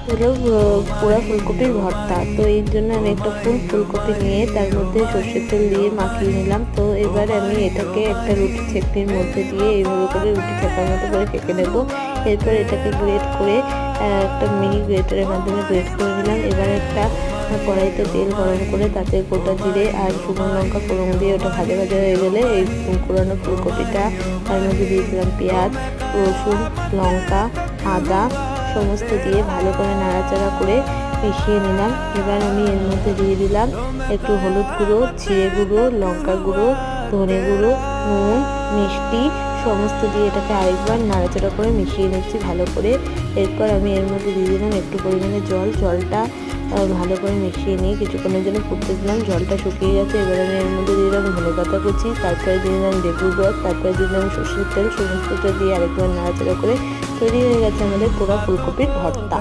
হলো পোড়া ফুলকপির ভর্তা। তো এর জন্য আমি একটা ফুলকপি নিয়ে তার মধ্যে সর্ষের তেল দিয়ে মাখিয়ে নিলাম। তো এবার আমি এটাকে একটা রুটি ছেঁকনির মধ্যে দিয়ে এইভাবে করে রুটি ছেঁকার মতো করে সেঁকে নেব। এরপর এটাকে গ্রেট করে একটা মিনি গ্রেটারের মাধ্যমে গ্রেট করে নিলাম। এবার একটা কড়াইতে তেল গরম করে তাতে গোটা জিরে আর শুকনো লঙ্কা ফোড়ন দিয়ে ওটা ভাজা ভাজা হয়ে গেলে এই কুড়ানো ফুলকপিটা তার মধ্যে দিয়ে দিলাম পেঁয়াজ, রসুন, লঙ্কা, আদা সমস্ত দিয়ে ভালো করে নাড়াচাড়া করে মিশিয়ে নিলাম। এবার আমি এর মধ্যে দিয়ে দিলাম একটু হলুদ গুঁড়ো, জিরে গুঁড়ো, লঙ্কা গুঁড়ো, ধনে গুঁড়ো, নুন, মিষ্টি সমস্ত দিয়ে এটাকে আরেকবার নাড়াচাড়া করে মিশিয়ে নিচ্ছি ভালো করে। এরপর আমি এর মধ্যে দিয়ে দিলাম একটু পরিমাণে জলটা ভালো করে মিশিয়ে নিয়ে কিছুক্ষণের জন্য ফুটতে দিলাম। জলটা শুকিয়ে গেছে। এবার আমি এর মধ্যে দিয়ে দিলাম ধনেপাতা কুচি, তারপরে দিয়ে দিলাম লেবুর রস, তারপরে দিয়ে দিলাম সর্ষের তেল, সমস্তটা দিয়ে আরেকবার নাড়াচাড়া করে তৈরি হয়ে গেছে আমাদের পোড়া ফুলকপির ভর্তা।